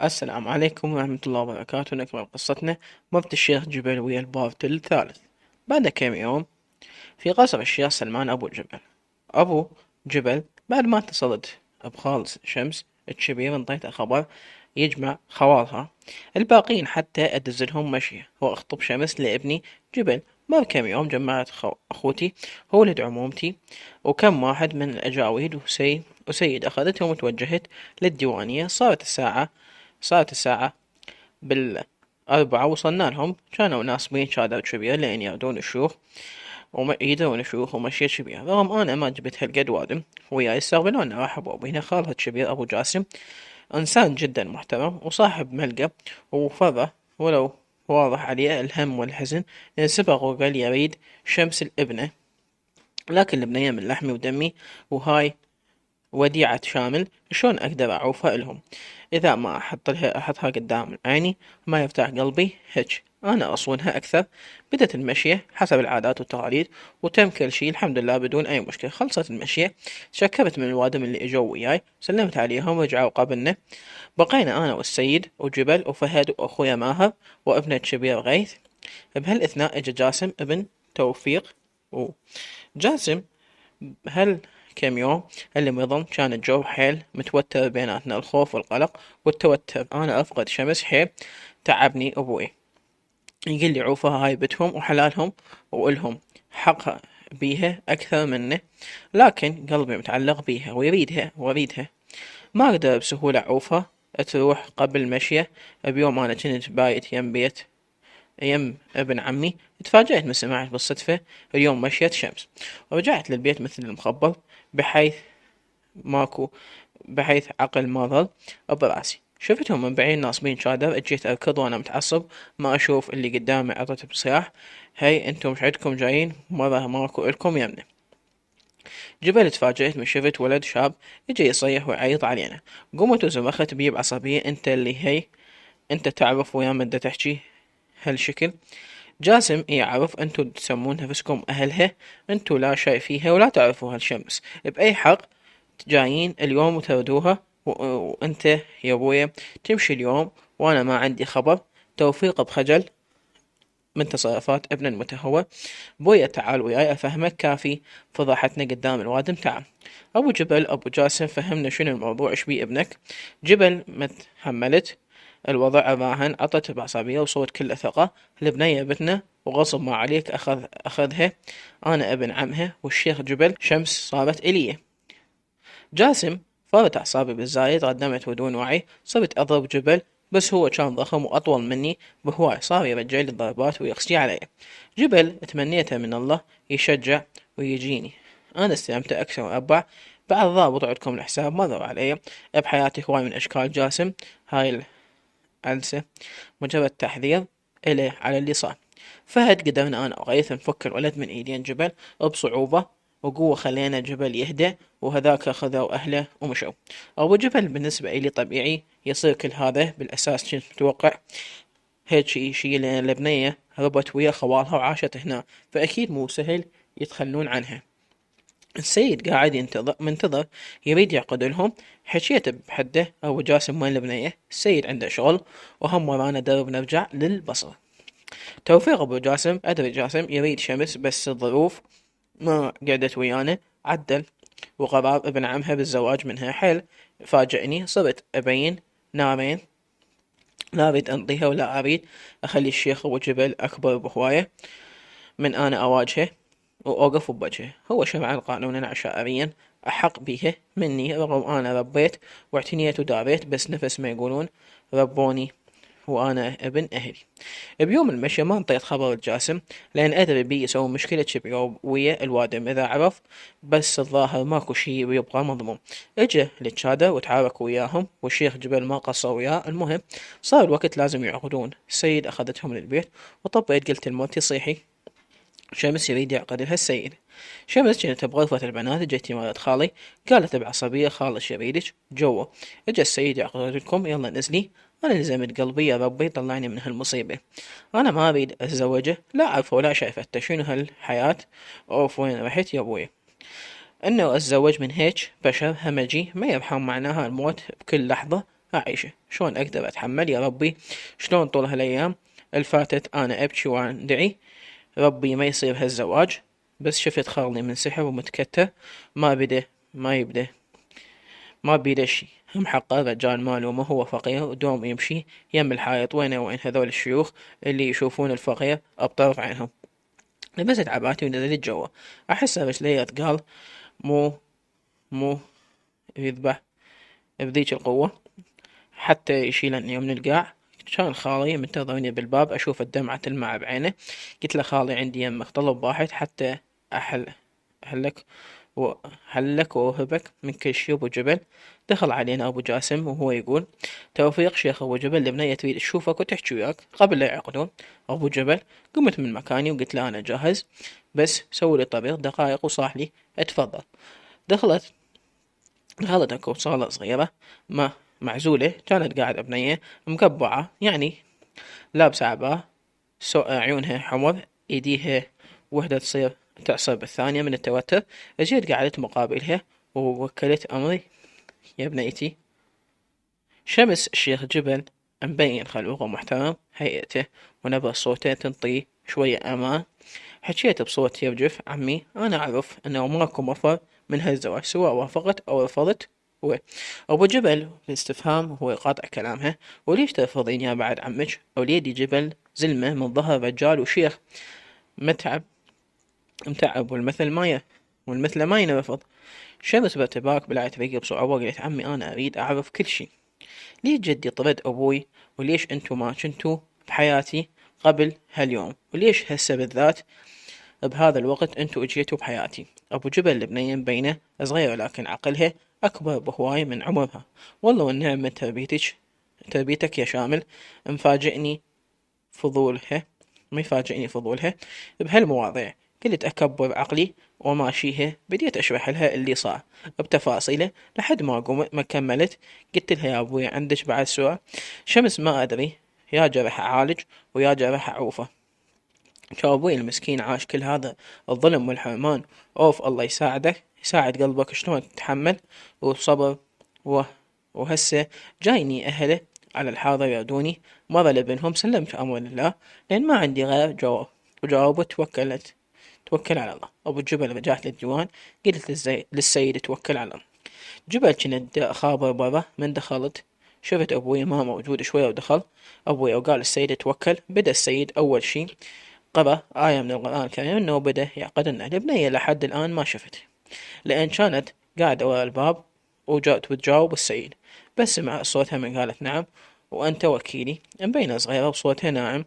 السلام عليكم ورحمة الله وبركاته. نكمل قصتنا. مرت الشيخ جبل ويا البارت الثالث. بعد كم يوم في قصر الشيخ سلمان أبو جبل. أبو جبل بعد ما اتصلت بخالص شمس الشبير انطيته خبر يجمع خوالها الباقين حتى أدزلهم مشية وأخطب شمس لابني جبل. مر كم يوم جمعت أخوتي وولد عمومتي وكم واحد من الأجاويد وسيد أخذتهم وتوجهت للديوانية. صارت الساعة بالأربعة وصلنا لهم. كانوا ناصبين شادر كبير لين يردون الشيوخ يدرون الشيوخ ومشيت شبير. رغم أنا ما جبت هالقد وادم وياي يستقبلونا رحبوا بينا خالها شبير أبو جاسم، إنسان جدا محترم وصاحب ملقى وفرة، ولو واضح عليه الهم والحزن لأن سبق وقال يريد شمس الابنة، لكن البنية من لحمي ودمي وهاي وديعة شامل شلون أقدر أعوفها إلهم إذا ما أحطها قدام عيني ما يرتاح قلبي هيج أنا أصونها أكثر. بدت المشية حسب العادات والتقاليد وتم كل شي الحمد لله بدون أي مشكلة. خلصت المشية شكرت من الوادم اللي إجوا وياي سلمت عليهم ورجعوا قابلنا. بقينا أنا والسيد وجبل وفهد وأخويا ماهر وابنه الشبير غيث. بهالأثناء إجا جاسم ابن توفيق. وجاسم هل كم يوم اللي مضم كان الجو حيل متوتر بيناتنا، الخوف والقلق والتوتر. أنا أفقد شمس حيل تعبني أبوي يقول لي عوفة هاي بتهم وحلالهم وإلهم حق بيها أكثر منه، لكن قلبي متعلق بيها ويريدها. ما أقدر بسهولة عوفة تروح قبل مشية. بيوم أنا كنت بايت يم ابن عمي تفاجأت من سماعي بالصدفة اليوم مشيت شمس ورجعت للبيت مثل المخبل بحيث ماكو بحيث عقل ما ظل براسي. شفتهم من بعيد ناصبين شادر. اجيت اركض وانا متعصب ما اشوف اللي قدامي. عطت بصياح هاي انتم مش عندكم جايين مرة ماكو الكم يمنا. جبل تفاجأت من شفت ولد شاب يجي يصيح ويعيط علينا. قمت وزمخت بيه بعصبية انت تعرف ويا مدة تحكي هالشكل. جاسم يعرف انتو تسمون نفسكم اهلها، انتو لا شيء فيها ولا تعرفوا هالشمس بأي حق جايين اليوم وتردوها وانت يا ابويا تمشي اليوم وانا ما عندي خبر. توفيق بخجل من تصرفات ابن المتهور. بويا تعال وياي افهمك كافي فضحتنا قدام الوادم تعال. ابو جاسم فهمنا شنو الموضوع ايش بيه ابنك. جبل متحملت الوضع الراهن عطت بعصبية وصوت كله ثقة البنية بتنا وغصب ما عليك أخذها. أنا ابن عمها والشيخ جبل شمس صارت إلي. جاسم فارت أعصابي بالزايد قدمت بدون وعي صرت أضرب جبل بس هو كان ضخم وأطول مني بهواي صار يرجع لي الضربات ويقسي علي. جبل تمنيته من الله يشجع ويجيني. أنا استلمت أكثر وأربع بعد ضابط عندكم الحساب مروا علي بحياتي هواي من أشكال جاسم. هاي العنسة مجرد تحذير إليه على اللي صار. فهد قدرنا أنا وغيث نفك الولد من إيدين جبل بصعوبة وقوة خلينا جبل يهدى وهذاك خذوا أهله ومشوا. أبو جبل بالنسبة إلي طبيعي يصير كل هذا بالأساس كنت متوقع هيك شي لأن البنية ربت ويا خوالها وعاشت هنا فأكيد مو سهل يتخلون عنها. السيد قاعد منتظر يريد يعقد لهم. حكيت بحده أبو جاسم وين البنية. السيد عنده شغل وهم ورانا درب نرجع للبصرة. توفيق أبو جاسم أدري جاسم يريد شمس بس الظروف ما قعدت ويانا عدل وقرار ابن عمها بالزواج منها حيل فاجئني. صرت أبين نارين لا أريد أنطيها ولا أريد أخلي الشيخ أبو جبل أكبر بهواية من أنا أواجهه وأوقف بوجهه. هو شرعا قانونا عشائريا أحق بيه مني رغم أنا ربيت واعتنيت وداريت بس نفس ما يقولون ربوني وأنا ابن أهلي. بيوم المشي ما انطيت خبر الجاسم لأن أدري بي يسوي مشكلة شبيو ويا الوادم إذا عرف بس الظاهر ماكو شي ويبقى مضموم. اجا للشادة وتعارك وياهم والشيخ جبل ما قصر وياه. المهم صار الوقت لازم يعقدون. السيد أخذتهم للبيت وطبيت قلت لمرتي صيحي شمس يريد يعقد لها السيد. شمس كانت بغرفة البنات جت مرات خالي قالت بعصبية خالش يريدك جوا. اجا السيد يعقد لكم يلا نزلي. انا لزمت قلبي يا ربي طلعني من هالمصيبة. انا ما اريد اتزوجه لا اعرفه ولا شايفته شنو هالحياة. اوف وين رحت يا ابوي. انه اتزوج من هيك بشر همجي ما يرحم معناها الموت بكل لحظة. أعيشه، شلون أقدر أتحمل يا ربي؟ شلون طول هالأيام الفاتت أنا أبكي وأندعي ربي ما يصير هالزواج، بس شفت خالي منسحب ومتكتر، ما بده ما يبده ما بيده شي، هم حقه رجال مال وما هو فقير ودوم يمشي يم الحايط وين وين هذول الشيوخ اللي يشوفون الفقير بطرف عينهم. لبست عباتي ونزلت جوا، أحس رجلي ثقال، مو مو يذبح بذيك القوة حتى يشيلني من القاع. كان خالي منتظرني بالباب، أشوف الدمعة تلمع بعينه. قلت له خالي عندي يمك طلب واحد حتى أحل أحلك وحلك وأوهبك من كل شي أبو جبل. دخل علينا أبو جاسم وهو يقول: توفيق شيخ أبو جبل، البنية تريد تشوفك وتحكي وياك قبل لا يعقدون. أبو جبل قمت من مكاني وقلت له أنا جاهز، بس سوي لي طبيخ دقائق وصاح لي اتفضل. دخلت دخلت اكو صالة صغيرة ما معزولة، كانت قاعدة بنية مقبعة يعني لابسة عباءة عيونها حمر، ايديها وحدة تصير تعصر بالثانية من التوتر. اجيت قعدت مقابلها ووكلت امري: يا بنيتي. شمس الشيخ جبل مبين خلوقه محترم، هيئته ونبرة صوته تنطي شوية امان. حكيت بصوت يرجف: عمي أنا أعرف أنه ماكو مفر من هالزواج سواء وافقت أو رفضت. هو أبو جبل بالاستفهام هو يقاطع كلامها: وليش ترفضين يا بعد عمك؟ وليدي جبل زلمة من ظهر رجال وشيخ متعب متعب والمثل ما ينرفض. شمس بارتباك بلعت ريقي بصعوبة وقالت: عمي أنا أريد أعرف كل شي. ليش جدي طرد أبوي؟ وليش أنتو ما كنتو بحياتي قبل هاليوم؟ وليش هسه بالذات بهذا الوقت انتو اجيتوا بحياتي؟ ابو جبل البنية مبينة صغيرة لكن عقلها اكبر بهواي من عمرها. والله والنعم من تربيتك يا شامل. مفاجئني فضولها ما يفاجئني فضولها بهالمواضيع. قلت اكبر عقلي وماشيها، بديت اشرح لها اللي صار بتفاصيله لحد ما كملت. قلت لها: يا ابوي عندك بعد سؤال؟ شمس ما ادري، يا جرح اعالج ويا جرح اعوفه. شابوي المسكين عاش كل هذا الظلم والحرمان. اوف، الله يساعدك يساعد قلبك شلون تتحمل وصبر و... وهسه جايني اهله على الحاضر يردوني مرة لابنهم. سلمت امر لله لان ما عندي غير جواب، وجاوبت توكل على الله. ابو الجبل رجعت للديوان، قلت للسيد توكل على الله. جبل كنت اخابر برا، من دخلت شفت ابوي ما موجود شوية ودخل ابوي وقال السيد توكل. بدأ السيد اول شي قرأ آية من القرآن الكريم إنه بدأ يعقد النهل. البنية لحد الآن ما شفت، لأن كانت قاعدة ورا الباب وجات وتجاوب السيد، بس سمع صوتها من قالت: نعم وأنت وكيلي. مبينة صغيرة وصوتها ناعم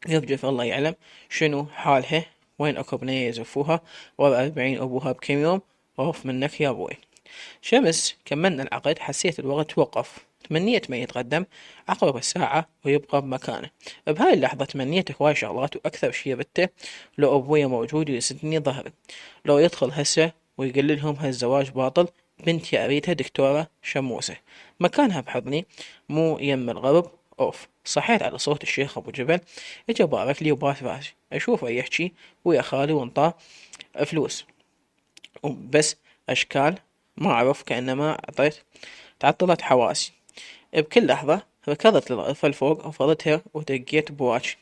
يرجف. الله يعلم شنو حالها، وين أكو بنية يزفوها ورا 40 أبوها بكم يوم. خوف منك يا أبوي. شمس كملنا العقد، حسيت الوقت وقف. تمنيت ما يتقدم عقرب الساعة ويبقى بمكانه. بهاي اللحظة تمنيت هواي شغلات، وأكثر شي بته لو أبويا موجود ويسدني ظهري، لو يدخل هسه ويقول لهم هالزواج باطل، بنتي أريدها دكتورة شموسة مكانها بحضني مو يم الغرب. أوف، صحيت على صوت الشيخ أبو جبل. إجا بارك لي وبات راسي أشوفه يحكي ويا خالي وانطاه فلوس وبس أشكال ما أعرف، كأنما تعطلت حواسي. بكل لحظة ركضت للغرفة الفوق وفضتها ودقيت بواتشي.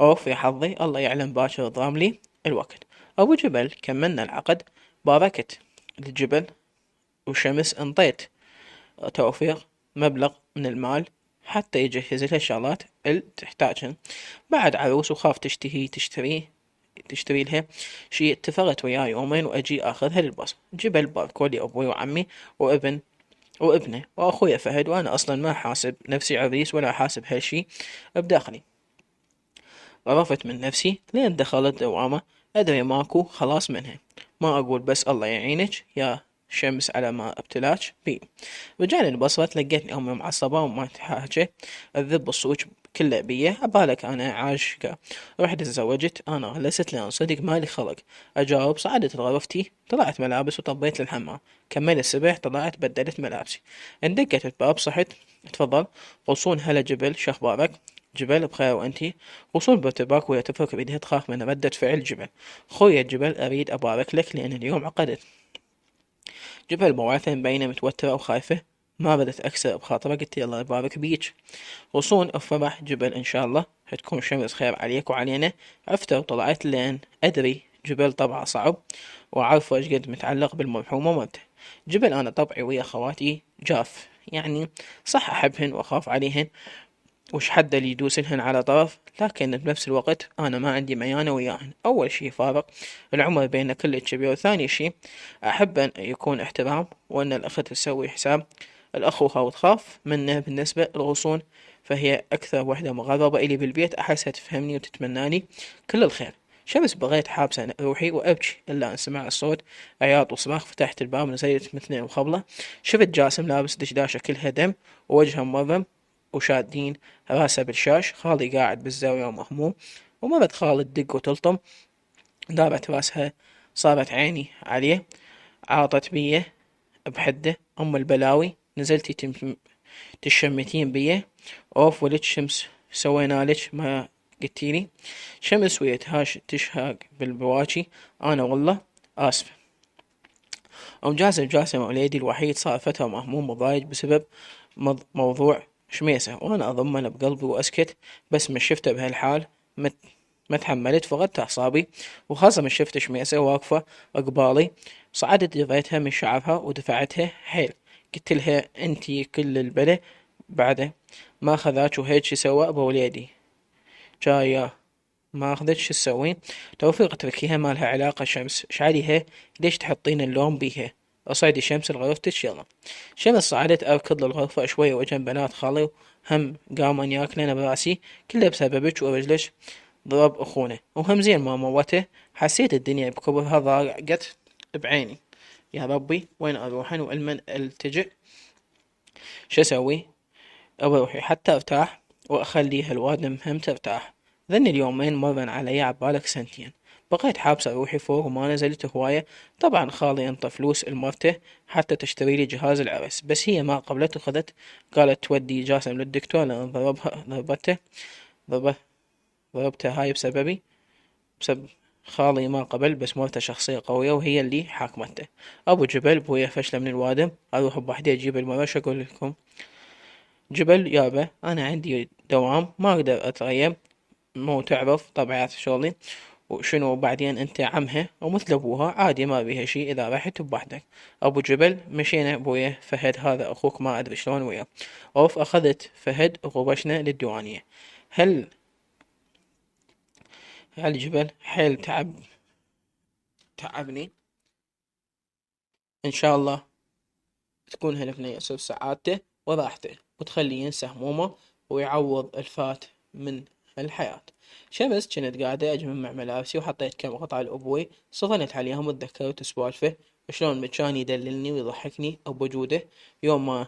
أوف يا حظي، الله يعلم باكر ضام لي الوقت. أبو جبل كملنا العقد، باركت للجبل وشمس، انطيت توفيق مبلغ من المال حتى يجهز لها الشغلات اللي تحتاجهن. بعد عروس وخاف تشتري لها شي. اتفقت وياي يومين واجي اخذها للبصر. جبل باركولي ابوي وعمي وابنه واخويا فهد، وانا اصلا ما حاسب نفسي عريس ولا حاسب هالشي بداخلي. غرفت من نفسي لين دخلت دوامة ادري ماكو خلاص منها. ما اقول بس الله يعينك يا شمس على ما ابتلاك بي. رجعنا البصرة لقيتني امي معصبة وما تحاجة الذب الصوج كله بيه. عبالك انا عاشقة رحت تزوجت؟ انا غلست لان صدق مالي خلق اجاوب. صعدت لغرفتي، طلعت ملابس وطبيت للحمام. كملت السبح، طلعت بدلت ملابسي. اندقت الباب صحت: تفضل. غصون هلا جبل، شخبارك؟ جبل بخير وانتي؟ غصون بارتباك وهي تفرك بيدها تخاف من ردة فعل جبل. خويا جبل اريد ابارك لك لان اليوم عقدت. جبل موعثة مبينة متوترة وخايفة. ما بدت أكسر بخاطره، قلت الله يبارك بيج. غصون افرح جبل إن شاء الله تكون شمس خير عليك وعلينا. عفته وطلعت لين أدري جبل طبعه صعب، وعارفه ايش قد متعلق بالمرحومة مالته. جبل أنا طبعي ويا خواتي جاف، يعني صح أحبهن وأخاف عليهن، وش حد اللي يدوسلهن على طرف، لكن بنفس الوقت أنا ما عندي ميانة وياهن. أول شي فارق العمر بيننا كل كبير، وثاني شي أحب أن يكون احترام، وأن الأخت تسوي حساب الأخوها وتخاف منه. بالنسبة للغصون فهي أكثر وحدة مغربة إلي بالبيت، أحسها تفهمني وتتمناني كل الخير. شمس بغيت حابسة روحي وأبكي، إلا أن سمع الصوت عياط وصراخ. فتحت الباب نزلت مثل المخبلة، شفت جاسم لابس دشداشة كلها دم ووجهه مورم وشادين راسه بالشاش. خالي قاعد بالزاوية ومهموم، ومرت خالي تدق وتلطم، دارت راسها صارت عيني عليه، عاطت بيه بحده. أم البلاوي نزلتي تشمتين بيه؟ أوف ولد شمس، سوينا لك ما قلتيلي؟ شمس ويتهاش تشهاق بالبواكي. أنا والله آسفة. أم جاسم وليدي الوحيد صار فترة مهموم وضايج بسبب موضوع شميسة، وأنا أضمن بقلبي وأسكت. بس من شفته بهالحال مت ما تحملت، فقدت أعصابي، وخاصة من شفت شميسة واقفة قبالي. صعدت جريتها من شعرها ودفعتها حيل، قلت لها انتي كل البلا بعده ما خذاك وهيك سوى بوليدي جاية ما اخذت شو تسوين؟ توفيق اتركيها، ما لها علاقة. شمس شعليها ليش تحطين اللوم بيها؟ اصعدي شمس لغرفتك يلا. شمس صعدت اركض للغرفة شوية وجنب بنات خالي، هم قامن ياكلن براسي كله بسببك ورجلك ضرب اخونا، وهم زين ما موته. حسيت الدنيا بكبرها ضاقت بعيني. يا ربي وين اروحن والمن التجئ؟ شو اسوي؟ أروحي حتى ارتاح واخلي هالوادم هم ترتاح. ذني اليومين مرن علي عبالك سنتين، بقيت حابسة روحي فوق وما نزلت هواية. طبعا خالي انطى فلوس المرته حتى تشتري لي جهاز العرس، بس هي ما قبلت وخذت، قالت تودي جاسم للدكتور لان ضربته ضربته هاي بسببي، بسبب خالي ما قبل. بس مرته شخصية قوية وهي اللي حاكمته. ابو جبل بويا فشلة من الوادم، اروح بوحدي اجيب المرش اقول لكم. جبل يابا أنا عندي دوام ما أقدر أتغيب، مو تعرف طبيعة شغلي وشنو. بعدين أنت عمها ومثل أبوها عادي ما بيها شي إذا رحت بوحدك. أبو جبل مشينا بويه فهد، هذا أخوك ما أدري شلون وياه. أوف أخذت فهد وغبشنا للديوانية. هل جبل حيل تعبني. إن شاء الله تكون هالبنية يصير سعادته وراحته، وتخليه ينسى همومه ويعوض الفات من الحياة. شمس كنت قاعدة أجمع ملابسي وحطيت كم قطعة لأبوي، صفنت عليهم وتذكرت سوالفه شلون كان يدللني ويضحكني بوجوده. يوم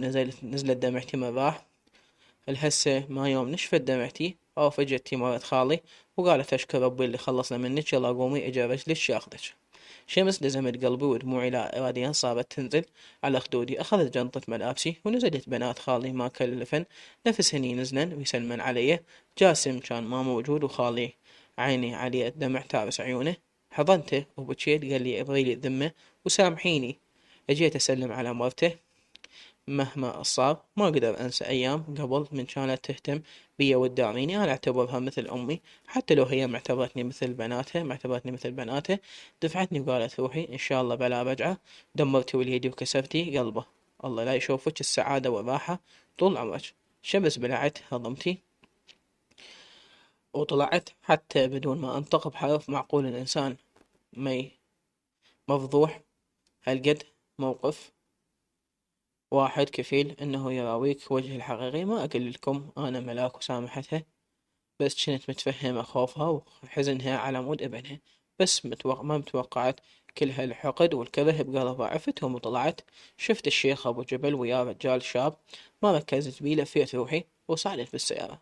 نزلت دمعتي من راح الهسه، ما يوم نشفت دمعتي أو فجأتي مرت خالي وقالت أشكر ربي اللي خلصنا منك، يلا قومي اجا رجلك ياخذك. شمس لزمت قلبي ودموعي لا إراديا صارت تنزل على خدودي. أخذت جنطة ملابسي ونزلت. بنات خالي ما كلفن نفسهن ينزلن ويسلمن علي. جاسم كان ما موجود، وخالي عيني عليه الدمع تابس عيونه. حضنته وبكيت، قال لي ابغيلي الذمة وسامحيني. اجيت اسلم على مرته. مهما صار ما أقدر أنسى أيام قبل من كانت تهتم بيا وتداعميني. أنا أعتبرها مثل أمي، حتى لو هي معتبرتني مثل بناتها. دفعتني وقالت روحي إن شاء الله بلا رجعة، دمرتي وليدي وكسرتي قلبه، الله لا يشوفك السعادة والراحة طول عمرك. شمس بلعت هضمتي وطلعت حتى بدون ما أنطق بحرف. معقول الإنسان ما مفضوح هالقد موقف واحد كفيل انه يراويك وجه الحقيقي. ما اقول لكم انا ملاك وسامحتها، بس كنت متفهمة خوفها وحزنها على مود ابنها. بس ما متوقعت كل هالحقد والكره بقلبها. عفتهم وطلعت، شفت الشيخ ابو جبل ويا رجال شاب ما ركزت بيه. لفيت روحي وصعدت بالسيارة.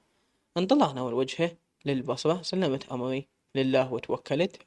انطلقنا والوجهة للبصرة، سلمت امري لله وتوكلت.